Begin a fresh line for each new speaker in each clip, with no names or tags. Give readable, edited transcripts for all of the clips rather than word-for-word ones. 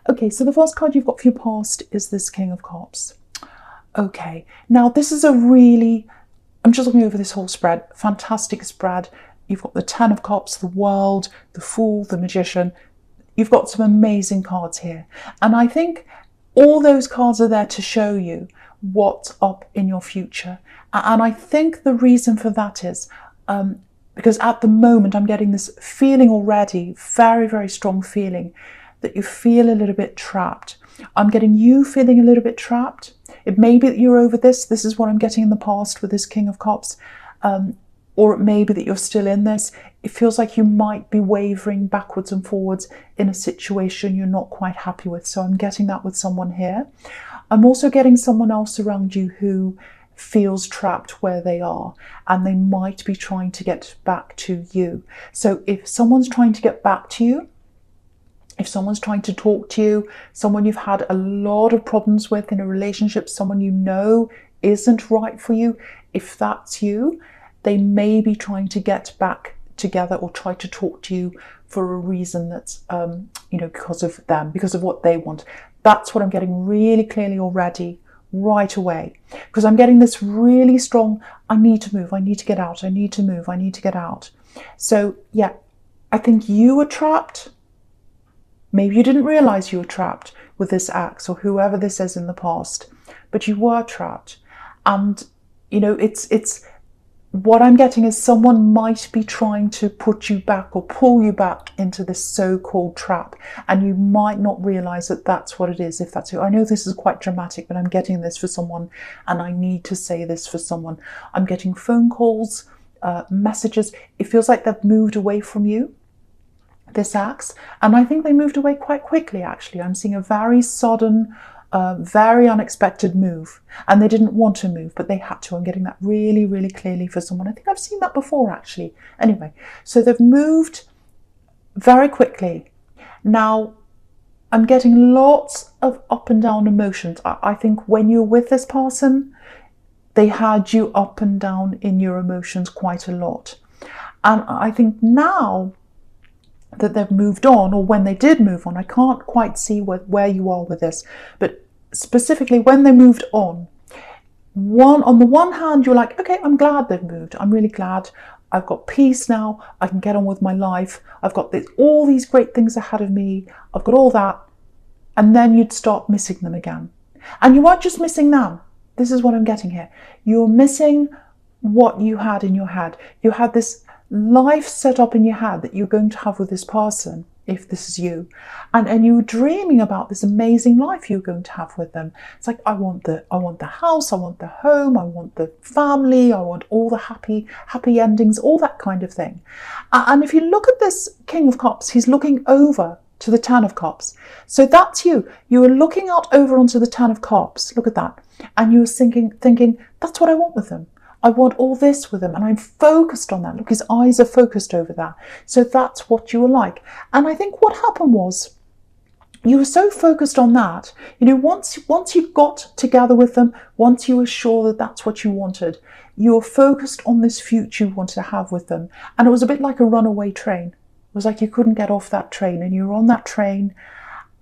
Okay, so the first card you've got for your past is this King of Cups. Okay, now this is a really, I'm just looking over this whole spread, fantastic spread. You've got the Ten of Cups, the World, the Fool, the Magician. You've got some amazing cards here. And I think all those cards are there to show you what's up in your future. And I think the reason for that is because at the moment I'm getting this feeling already, very, very strong feeling that you feel a little bit trapped. I'm getting you feeling a little bit trapped. It may be that you're over this. This is what I'm getting in the past with this King of Cups. Or it may be that you're still in this. It feels like you might be wavering backwards and forwards in a situation you're not quite happy with. So I'm getting that with someone here. I'm also getting someone else around you who feels trapped where they are, and they might be trying to get back to you. So if someone's trying to get back to you, if someone's trying to talk to you, someone you've had a lot of problems with in a relationship, someone you know isn't right for you, if that's you, they may be trying to get back together or try to talk to you for a reason that's, because of them, because of what they want. That's what I'm getting really clearly already right away, because I'm getting this really strong, I need to move, I need to get out, I need to move, I need to get out. So yeah, I think you were trapped. Maybe you didn't realize you were trapped with this ex or whoever this is in the past, but you were trapped. And it's what I'm getting is someone might be trying to put you back or pull you back into this so-called trap, and you might not realize that that's what it is, if that's who. I know this is quite dramatic, but I'm getting this for someone, and I need to say this for someone. I'm getting phone calls, messages. It feels like they've moved away from you, this ex, and I think they moved away quite quickly, actually. I'm seeing a very sudden, very unexpected move, and they didn't want to move, but they had to. I'm getting that really, really clearly for someone. I think I've seen that before, actually. Anyway, so they've moved very quickly. Now, I'm getting lots of up and down emotions. I think when you're with this person, they had you up and down in your emotions quite a lot. And I think now that they've moved on, or when they did move on, I can't quite see where you are with this, but specifically when they moved on the one hand, you're like, okay, I'm glad they've moved. I'm really glad. I've got peace now. I can get on with my life. I've got all these great things ahead of me. I've got all that. And then you'd start missing them again. And you weren't just missing them. This is what I'm getting here. You're missing what you had in your head. You had this life set up in your head that you're going to have with this person, if this is you, and you were dreaming about this amazing life you're going to have with them. It's like, I want the house, I want the home, I want the family, I want all the happy endings, all that kind of thing. And if you look at this King of Cups, he's looking over to the Ten of Cups. So that's you. You were looking out over onto the Ten of Cups. Look at that. And you were thinking, that's what I want with them. I want all this with him, and I'm focused on that. Look, his eyes are focused over that. So that's what you were like. And I think what happened was you were so focused on that, once you got together with them, once you were sure that that's what you wanted, you were focused on this future you wanted to have with them. And it was a bit like a runaway train. It was like you couldn't get off that train, and you were on that train,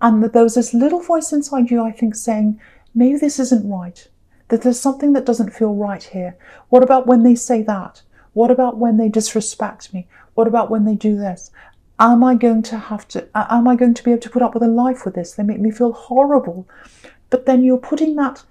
and there was this little voice inside you, I think, saying, maybe this isn't right. That there's something that doesn't feel right here. What about when they say that? What about when they disrespect me? What about when they do this? Am I going to be able to put up with a life with this? They make me feel horrible. But then you're putting that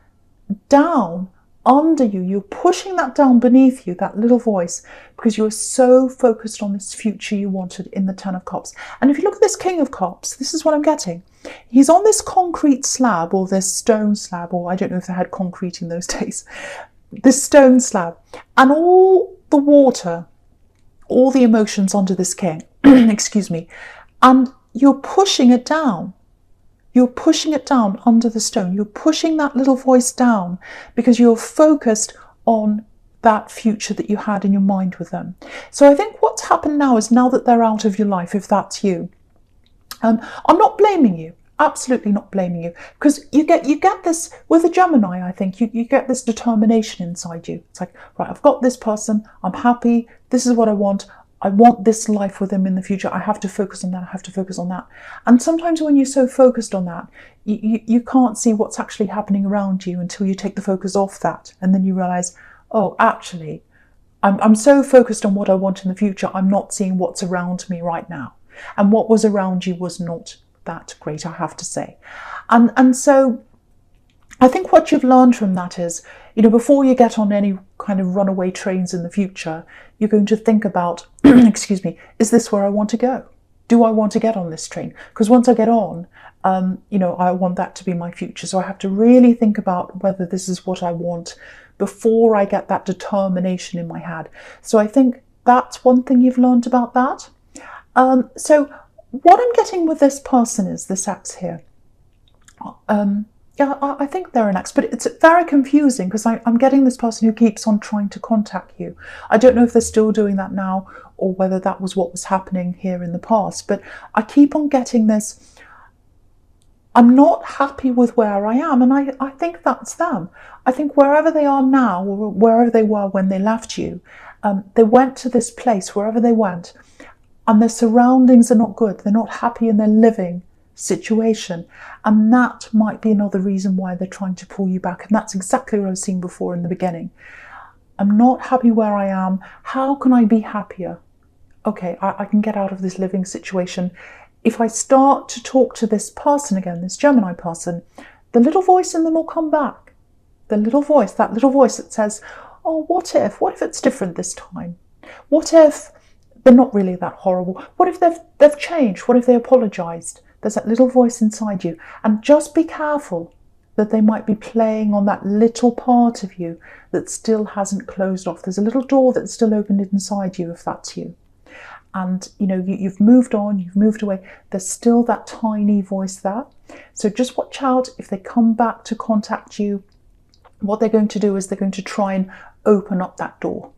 down under you. You're pushing that down beneath you, that little voice, because you're so focused on this future you wanted in the Ten of Cups. And if you look at this King of Cups, this is what I'm getting. He's on this concrete slab, or this stone slab, or I don't know if they had concrete in those days, this stone slab, and all the water, all the emotions onto this king, excuse me, and you're pushing it down. You're pushing it down under the stone. You're pushing that little voice down because you're focused on that future that you had in your mind with them. So I think what's happened now is, now that they're out of your life, if that's you, I'm not blaming you. Absolutely not blaming you, because you get this with a Gemini. I think you get this determination inside you. It's like, right, I've got this person, I'm happy, this is what I want, I want this life with them in the future. I have to focus on that. I have to focus on that. And sometimes when you're so focused on that, you can't see what's actually happening around you until you take the focus off that. And then you realize, oh, actually, I'm so focused on what I want in the future, I'm not seeing what's around me right now. And what was around you was not that great, I have to say. And so I think what you've learned from that is, before you get on any kind of runaway trains in the future, you're going to think about, excuse me, is this where I want to go? Do I want to get on this train? Because once I get on, I want that to be my future. So I have to really think about whether this is what I want before I get that determination in my head. So I think that's one thing you've learned about that. So what I'm getting with this person is this ex here. Yeah, I think they're an ex, but it's very confusing because I'm getting this person who keeps on trying to contact you. I don't know if they're still doing that now or whether that was what was happening here in the past, but I keep on getting this, I'm not happy with where I am, and I think that's them. I think wherever they are now or wherever they were when they left you, they went to this place, wherever they went, and their surroundings are not good. They're not happy in their living situation, and that might be another reason why they're trying to pull you back. And that's exactly what I was seeing before in the beginning. I'm not happy where I am. How can I be happier? Okay, I can get out of this living situation. If I start to talk to this person again, this Gemini person, the little voice in them will come back. The little voice, that little voice that says, oh, what if it's different this time? What if they're not really that horrible? What if they've changed? What if they apologized? There's that little voice inside you. And just be careful that they might be playing on that little part of you that still hasn't closed off. There's a little door that's still opened inside you, if that's you. And, you've moved on, you've moved away. There's still that tiny voice there. So just watch out if they come back to contact you. What they're going to do is they're going to try and open up that door.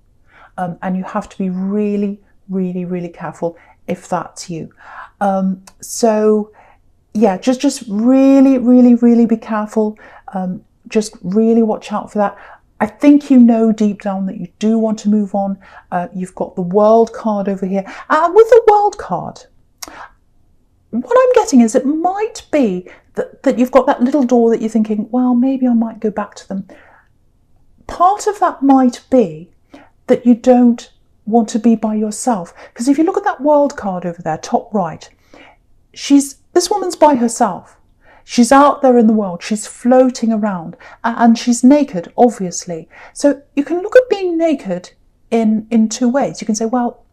And you have to be really, really, really careful if that's you. So yeah, just really, really, really be careful. Just really watch out for that. I think deep down that you do want to move on. You've got the World card over here. With the World card, what I'm getting is it might be that you've got that little door that you're thinking, well, maybe I might go back to them. Part of that might be that you don't want to be by yourself. Because if you look at that World card over there, top right, this woman's by herself. She's out there in the world. She's floating around and she's naked, obviously. So you can look at being naked in two ways. You can say, well,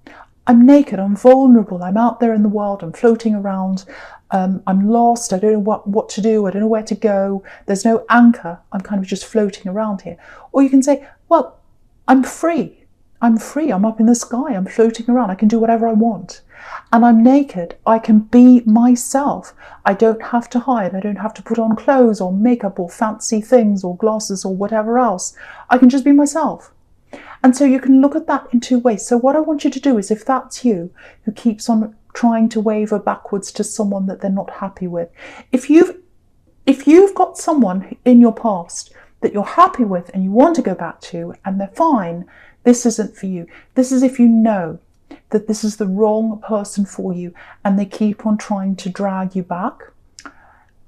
I'm naked, I'm vulnerable, I'm out there in the world, I'm floating around, I'm lost, I don't know what to do, I don't know where to go, there's no anchor, I'm kind of just floating around here. Or you can say, well, I'm free, I'm up in the sky, I'm floating around, I can do whatever I want. And I'm naked, I can be myself. I don't have to hide, I don't have to put on clothes or makeup or fancy things or glasses or whatever else. I can just be myself. And so you can look at that in two ways. So what I want you to do is, if that's you who keeps on trying to waver backwards to someone that they're not happy with, if you've got someone in your past that you're happy with and you want to go back to and they're fine, this isn't for you. This is if you know that this is the wrong person for you and they keep on trying to drag you back.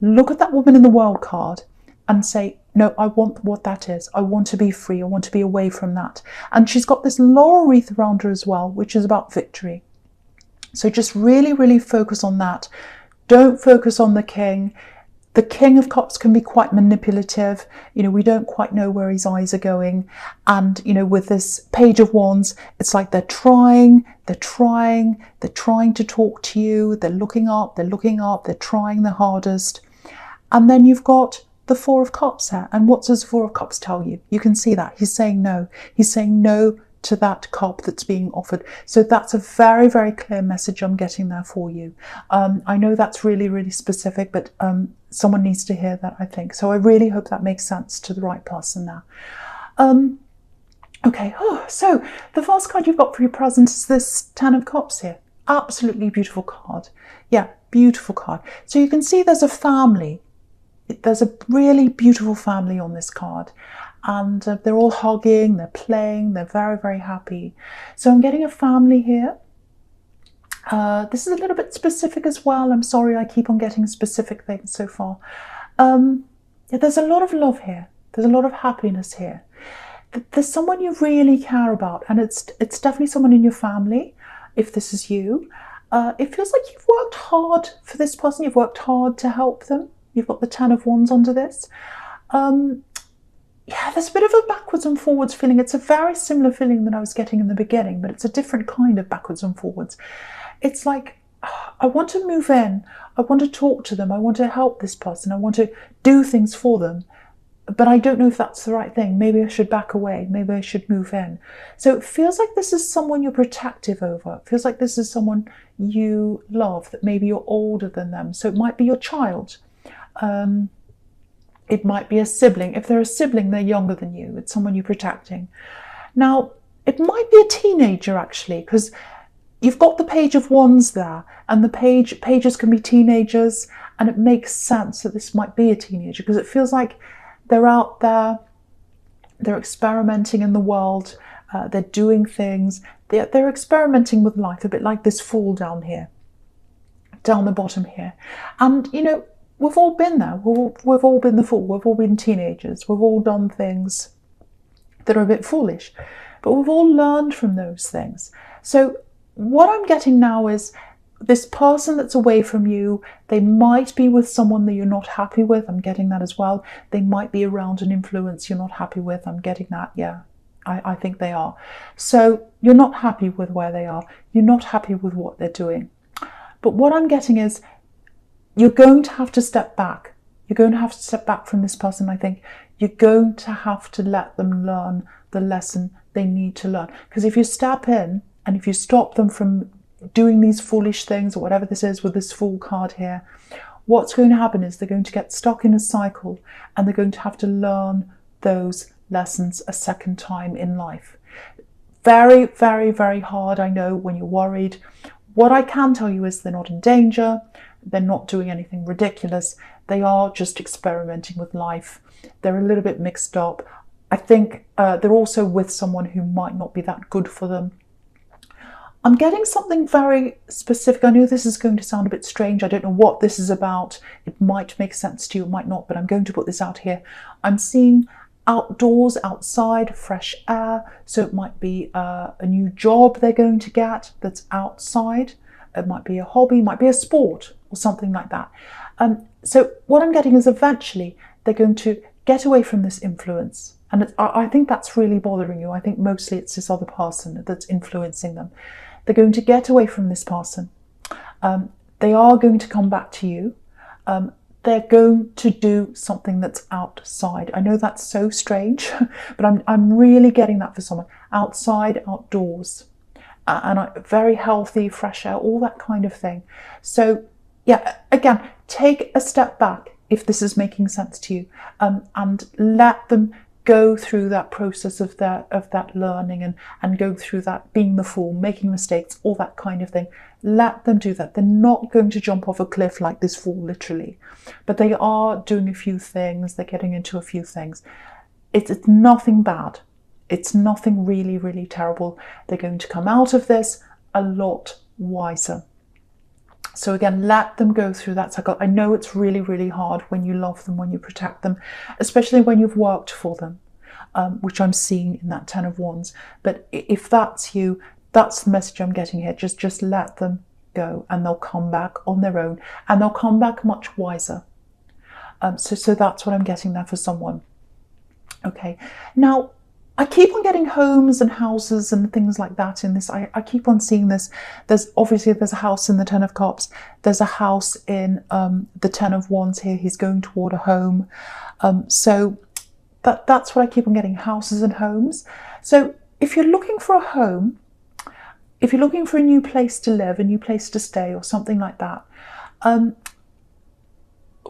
Look at that woman in the World card and say, no, I want what that is. I want to be free. I want to be away from that. And she's got this laurel wreath around her as well, which is about victory. So just really, really focus on that. Don't focus on the King. The King of Cups can be quite manipulative. We don't quite know where his eyes are going. And, with this Page of Wands, it's like they're trying to talk to you. They're looking up, they're trying their hardest. And then you've got the Four of Cups there. And what does the Four of Cups tell you? You can see that. He's saying no. He's saying no to that cup that's being offered. So that's a very, very clear message I'm getting there for you. I know that's really, really specific, but someone needs to hear that, I think. So I really hope that makes sense to the right person now. Okay, so the first card you've got for your present is this Ten of Cups here. Absolutely beautiful card. Yeah, beautiful card. So you can see there's a family. There's a really beautiful family on this card, and they're all hugging, they're playing, they're very, very happy. So I'm getting a family here. This is a little bit specific as well. I'm sorry I keep on getting specific things so far. Yeah, there's a lot of love here. There's a lot of happiness here. There's someone you really care about, and it's definitely someone in your family, if this is you. It feels like you've worked hard for this person. You've worked hard to help them. You've got the Ten of Wands under this. Yeah, there's a bit of a backwards and forwards feeling. It's a very similar feeling that I was getting in the beginning, but it's a different kind of backwards and forwards. It's like, I want to move in. I want to talk to them. I want to help this person. I want to do things for them. But I don't know if that's the right thing. Maybe I should back away. Maybe I should move in. So it feels like this is someone you're protective over. It feels like this is someone you love, that maybe you're older than them. So it might be your child. It might be a sibling. If they're a sibling, they're younger than you. It's someone you're protecting. Now, it might be a teenager, actually, because you've got the Page of Wands there, and the pages can be teenagers, and it makes sense that this might be a teenager, because it feels like they're out there, they're experimenting in the world, they're doing things, they're experimenting with life, a bit like this Fool down here, down the bottom here. And, you know, we've all been there. We've all been the fool. We've all been teenagers. We've all done things that are a bit foolish, but we've all learned from those things. So what I'm getting now is this person that's away from you, they might be with someone that you're not happy with. I'm getting that as well. They might be around an influence you're not happy with. I'm getting that. Yeah, I think they are. So you're not happy with where they are. You're not happy with what they're doing. But what I'm getting is, you're going to have to step back. You're going to have to step back from this person, I think. You're going to have to let them learn the lesson they need to learn. Because if you step in and if you stop them from doing these foolish things, or whatever this is with this Fool card here, what's going to happen is they're going to get stuck in a cycle, and they're going to have to learn those lessons a second time in life. Very, very, very hard, I know, when you're worried. What I can tell you is they're not in danger. They're not doing anything ridiculous. They are just experimenting with life. They're a little bit mixed up. I think they're also with someone who might not be that good for them. I'm getting something very specific. I know this is going to sound a bit strange. I don't know what this is about. It might make sense to you, it might not, but I'm going to put this out here. I'm seeing outdoors, outside, fresh air. So it might be a new job they're going to get that's outside. It might be a hobby, might be a sport, or something like that. So what I'm getting is eventually they're going to get away from this influence. And I think that's really bothering you. I think mostly it's this other person that's influencing them. They're going to get away from this person. They are going to come back to you. They're going to do something that's outside. I know that's so strange, but I'm really getting that for someone. Outside, outdoors. And very healthy, fresh air, all that kind of thing. So yeah, again, take a step back if this is making sense to you, and let them go through that process of that learning, and go through that being the fool, making mistakes, all that kind of thing. Let them do that. They're not going to jump off a cliff like this fool, literally, but they are doing a few things. They're getting into a few things. It's nothing bad. It's nothing really, really terrible. They're going to come out of this a lot wiser. So again, let them go through that cycle. I know it's really, really hard when you love them, when you protect them, especially when you've worked for them, which I'm seeing in that Ten of Wands. But if that's you, that's the message I'm getting here. Just let them go, and they'll come back on their own, and they'll come back much wiser. So that's what I'm getting there for someone. Okay, now, I keep on getting homes and houses and things like that in this. I keep on seeing this. There's a house in the Ten of Cups. There's a house in the Ten of Wands here. He's going toward a home. So that's what I keep on getting, houses and homes. So if you're looking for a home, if you're looking for a new place to live, a new place to stay, or something like that,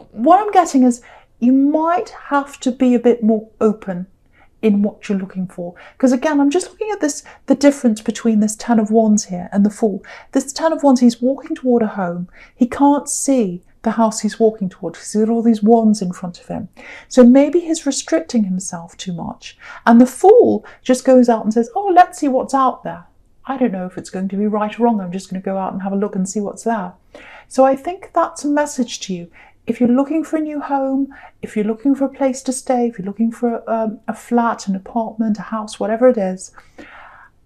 what I'm getting is you might have to be a bit more open in what you're looking for. Because again, I'm just looking at the difference between this Ten of Wands here and the Fool. This Ten of Wands, he's walking toward a home. He can't see the house he's walking toward. He's got all these wands in front of him. So maybe he's restricting himself too much. And the Fool just goes out and says, oh, let's see what's out there. I don't know if it's going to be right or wrong. I'm just going to go out and have a look and see what's there. So I think that's a message to you. If you're looking for a new home, if you're looking for a place to stay, if you're looking for a flat, an apartment, a house, whatever it is,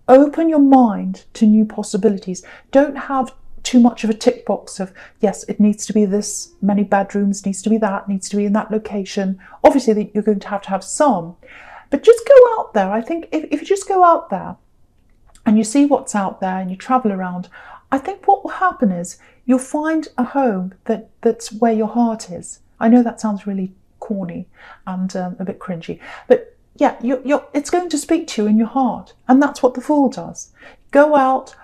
open your mind to new possibilities. Don't have too much of a tick box of, yes, it needs to be this many bedrooms, needs to be that, needs to be in that location. Obviously, you're going to have some. But just go out there. I think if you just go out there and you see what's out there and you travel around, I think what will happen is you'll find a home that's where your heart is. I know that sounds really corny and a bit cringy, but yeah, it's going to speak to you in your heart. And that's what the Fool does. Go out,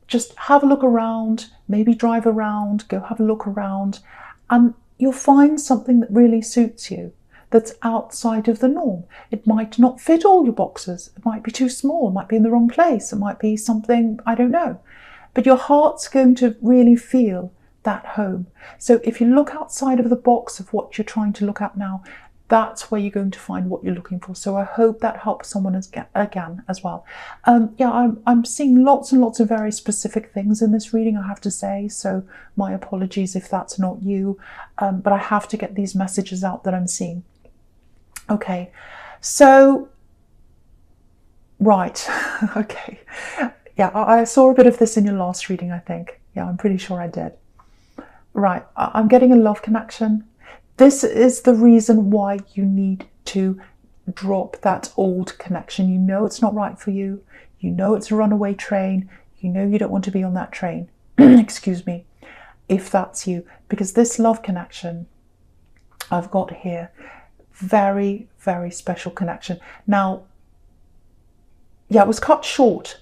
just have a look around, maybe drive around, go have a look around, and you'll find something that really suits you, that's outside of the norm. It might not fit all your boxes. It might be too small. It might be in the wrong place. It might be something, I don't know. But your heart's going to really feel that home. So if you look outside of the box of what you're trying to look at now, that's where you're going to find what you're looking for. So I hope that helps someone again as well. Yeah, I'm seeing lots and lots of very specific things in this reading, I have to say. So my apologies if that's not you. But I have to get these messages out that I'm seeing. Okay, so, right, okay. Yeah, I saw a bit of this in your last reading, I think. Yeah, I'm pretty sure I did. Right, I'm getting a love connection. This is the reason why you need to drop that old connection. You know it's not right for you. You know it's a runaway train. You know you don't want to be on that train. Excuse me, if that's you. Because this love connection I've got here, very, very special connection. Now, yeah, it was cut short.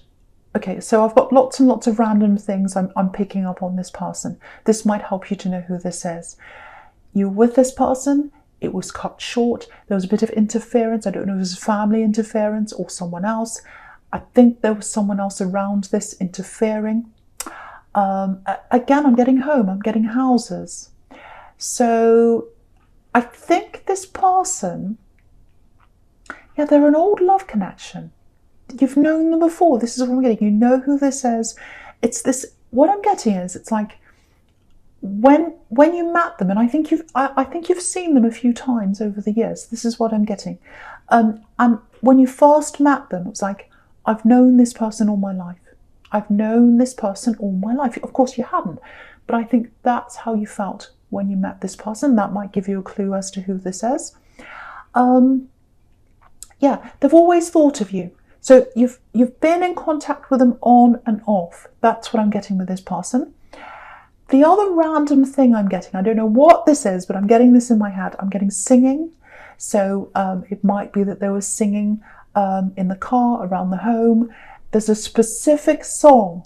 Okay, so I've got lots and lots of random things I'm picking up on this person. This might help you to know who this is. You're with this person, it was cut short, there was a bit of interference. I don't know if it was family interference or someone else. I think there was someone else around this interfering. Again, I'm getting home, I'm getting houses. So I think this person, yeah, they're an old love connection. You've known them before. This is what I'm getting. You know who this is. It's this, what I'm getting is, it's like when you met them, and I think you've seen them a few times over the years. This is what I'm getting. And when you first met them, it was like, I've known this person all my life. I've known this person all my life. Of course you hadn't, but I think that's how you felt when you met this person. That might give you a clue as to who this is. Yeah, they've always thought of you. So you've been in contact with them on and off. That's what I'm getting with this person. The other random thing I'm getting, I don't know what this is, but I'm getting this in my head. I'm getting singing. So it might be that they were singing in the car, around the home. There's a specific song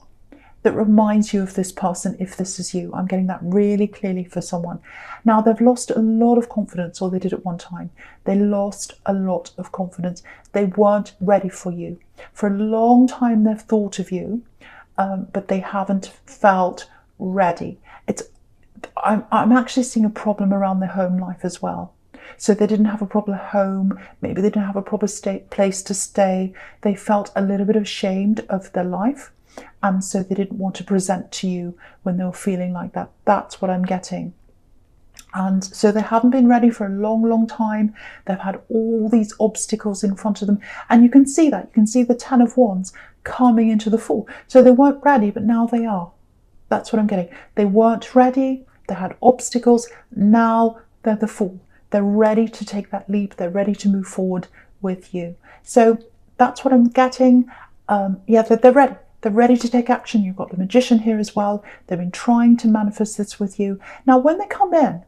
that reminds you of this person, if this is you. I'm getting that really clearly for someone. Now, they've lost a lot of confidence, or they did at one time. They lost a lot of confidence. They weren't ready for you. For a long time, they've thought of you, but they haven't felt ready. I'm actually seeing a problem around their home life as well. So they didn't have a proper home. Maybe they didn't have a proper place to stay. They felt a little bit ashamed of their life. And so they didn't want to present to you when they were feeling like that. That's what I'm getting. And so they haven't been ready for a long, long time. They've had all these obstacles in front of them. And you can see that. You can see the 10 of Wands coming into the Fool. So they weren't ready, but now they are. That's what I'm getting. They weren't ready. They had obstacles. Now they're the Fool. They're ready to take that leap. They're ready to move forward with you. So that's what I'm getting. Yeah, they're ready. They're ready to take action. You've got the Magician here as well. They've been trying to manifest this with you. Now, when they come in,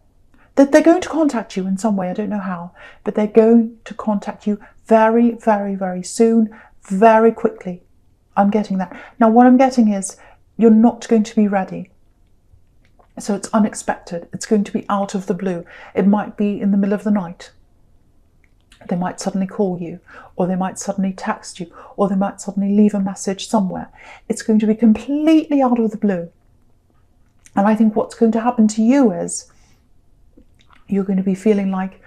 they're going to contact you in some way. I don't know how, but they're going to contact you very, very, very soon, very quickly. I'm getting that. Now, what I'm getting is you're not going to be ready. So it's unexpected. It's going to be out of the blue. It might be in the middle of the night. They might suddenly call you, or they might suddenly text you, or they might suddenly leave a message somewhere. It's going to be completely out of the blue. And I think what's going to happen to you is you're going to be feeling like,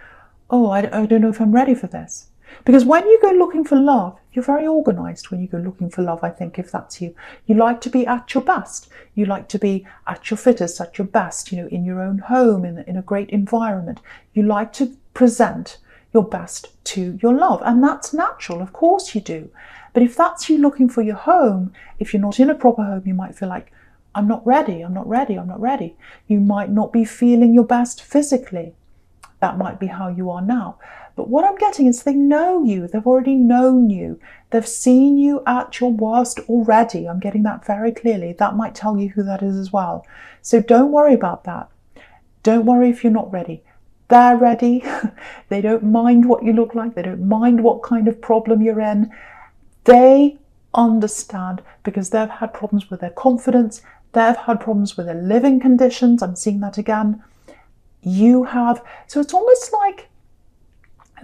oh, I don't know if I'm ready for this. Because when you go looking for love, you're very organised when you go looking for love, I think, if that's you. You like to be at your best. You like to be at your fittest, at your best, in your own home, in a great environment. You like to present your best to your love. And that's natural, of course you do. But if that's you looking for your home, if you're not in a proper home, you might feel like, I'm not ready, I'm not ready, I'm not ready. You might not be feeling your best physically. That might be how you are now. But what I'm getting is they know you. They've already known you. They've seen you at your worst already. I'm getting that very clearly. That might tell you who that is as well. So don't worry about that. Don't worry if you're not ready. They're ready. They don't mind what you look like. They don't mind what kind of problem you're in. They understand because they've had problems with their confidence. They've had problems with their living conditions. I'm seeing that again. You have. So it's almost like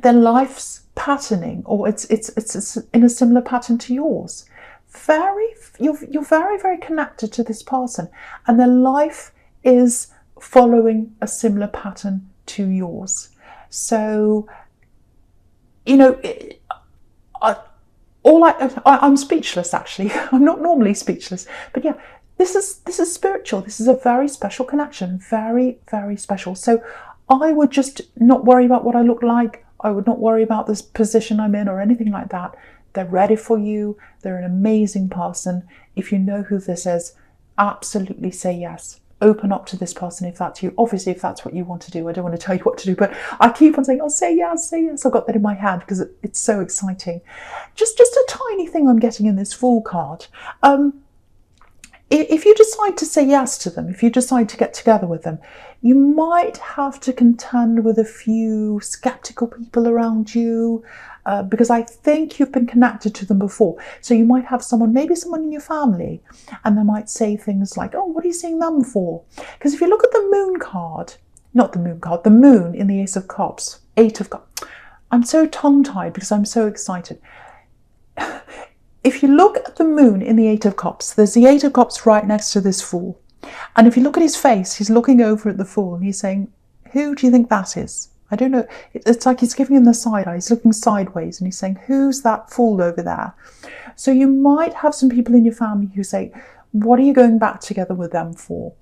their life's patterning, or it's in a similar pattern to yours. You're very, very connected to this person, and their life is following a similar pattern to yours. So, I'm speechless actually. I'm not normally speechless, but yeah, this is spiritual. This is a very special connection, very, very special. So I would just not worry about what I look like. I would not worry about this position I'm in or anything like that. They're ready for you. They're an amazing person. If you know who this is, absolutely say yes. Open up to this person if that's you. Obviously, if that's what you want to do. I don't want to tell you what to do, but I keep on saying, oh, say yes, say yes. I've got that in my head because it's so exciting. Just a tiny thing I'm getting in this Fool card. If you decide to say yes to them, if you decide to get together with them, you might have to contend with a few skeptical people around you because I think you've been connected to them before. So you might have maybe someone in your family, and they might say things like, oh, what are you seeing them for? Because if you look at the moon card, the moon in the Ace of Cups, 8 of Cups. I'm so tongue-tied because I'm so excited. If you look at the moon in the 8 of Cups, there's the 8 of Cups right next to this Fool. And if you look at his face, he's looking over at the Fool and he's saying, who do you think that is? I don't know. It's like he's giving him the side eye. He's looking sideways and he's saying, who's that Fool over there? So you might have some people in your family who say, what are you going back together with them for?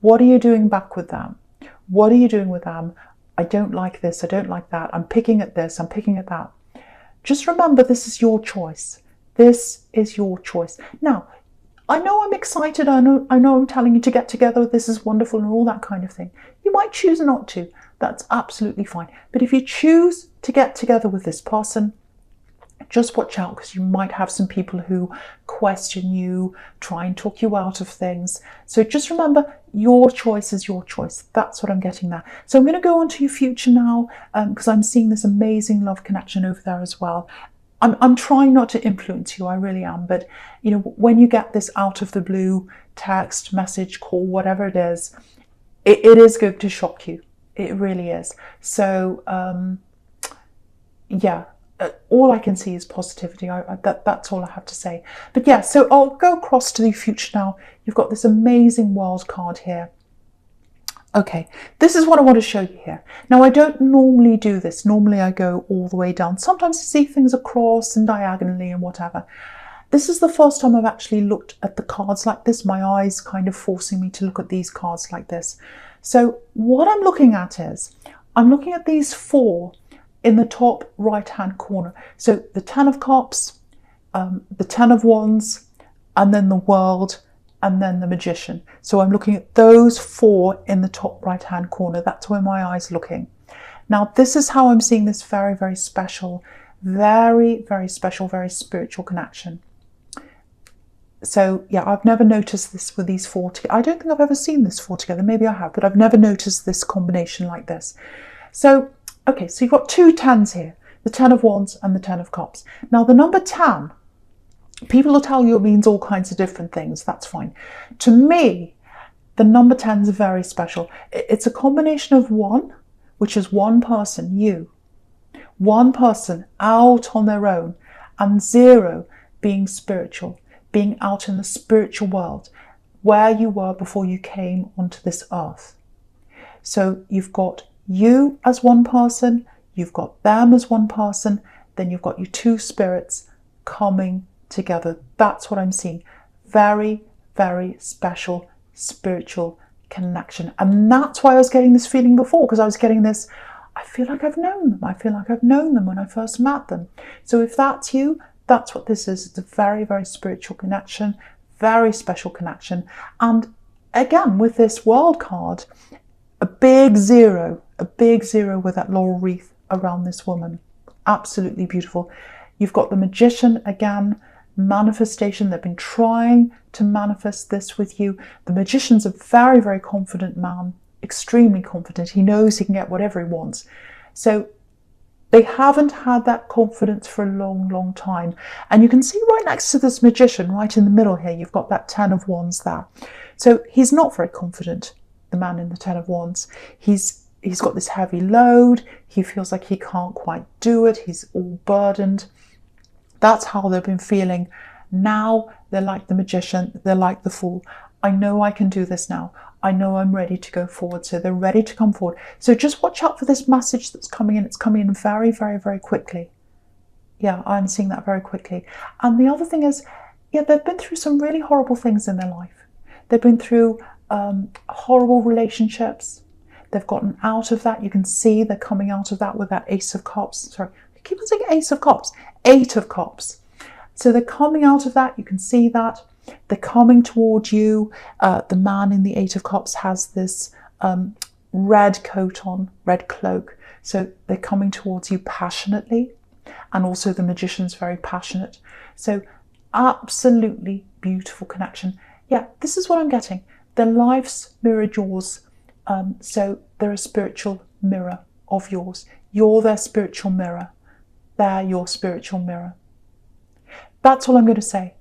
What are you doing back with them? What are you doing with them? I don't like this. I don't like that. I'm picking at this. I'm picking at that. Just remember, this is your choice. This is your choice. Now, I know I'm excited. I know I'm telling you to get together. This is wonderful and all that kind of thing. You might choose not to. That's absolutely fine. But if you choose to get together with this person, just watch out because you might have some people who question you, try and talk you out of things. So just remember, your choice is your choice. That's what I'm getting there. So I'm going to go on to your future now because I'm seeing this amazing love connection over there as well. I'm trying not to influence you, I really am. But, when you get this out of the blue text, message, call, whatever it is going to shock you. It really is. So, all I can see is positivity. That's all I have to say. But yeah, so I'll go across to the future now. You've got this amazing world card here. Okay, this is what I want to show you here. Now, I don't normally do this. Normally, I go all the way down. Sometimes I see things across and diagonally and whatever. This is the first time I've actually looked at the cards like this. My eyes kind of forcing me to look at these cards like this. So what I'm looking at is, I'm looking at these 4 in the top right-hand corner. So the 10 of Cups, the 10 of Wands, and then the World, and then the Magician. So I'm looking at those 4 in the top right-hand corner. That's where my eye's looking. Now, this is how I'm seeing this very, very special, very, very special, very spiritual connection. So, yeah, I've never noticed this with these 4 together. I don't think I've ever seen this 4 together. Maybe I have, but I've never noticed this combination like this. So, okay, so you've got 2 10s here, the 10 of Wands and the 10 of Cups. Now, the number 10, people will tell you it means all kinds of different things. That's fine. To me, the number 10 is very special. It's a combination of 1, which is one person, you. One person out on their own. And 0 being spiritual, being out in the spiritual world, where you were before you came onto this earth. So you've got you as one person, you've got them as one person, then you've got your two spirits coming together. That's what I'm seeing. Very, very special spiritual connection. And that's why I was getting this feeling before, because I was getting this, I feel like I've known them. I feel like I've known them when I first met them. So if that's you, that's what this is. It's a very, very spiritual connection, very special connection. And again, with this world card, a big zero with that laurel wreath around this woman. Absolutely beautiful. You've got the Magician again, manifestation. They've been trying to manifest this with you. The Magician's a very, very confident man, extremely confident. He knows he can get whatever he wants. So they haven't had that confidence for a long, long time. And you can see right next to this Magician, right in the middle here, you've got that 10 of Wands there. So he's not very confident, the man in the 10 of Wands. He's got this heavy load. He feels like he can't quite do it. He's all burdened. That's how they've been feeling. Now they're like the Magician. They're like the Fool. I know I can do this now. I know I'm ready to go forward. So they're ready to come forward. So just watch out for this message that's coming in. It's coming in very, very, very quickly. Yeah, I'm seeing that very quickly. And the other thing is, yeah, they've been through some really horrible things in their life. They've been through horrible relationships. They've gotten out of that. You can see they're coming out of that with that Ace of Cups. Sorry, I keep on saying Ace of Cups. 8 of Cups. So they're coming out of that. You can see that. They're coming towards you. The man in the 8 of Cups has this red coat on, red cloak. So they're coming towards you passionately. And also the Magician's very passionate. So absolutely beautiful connection. Yeah, this is what I'm getting. Their lives mirrored yours. So they're a spiritual mirror of yours. You're their spiritual mirror. They're your spiritual mirror. That's all I'm going to say.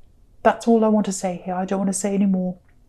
That's all I want to say here. I don't want to say any more.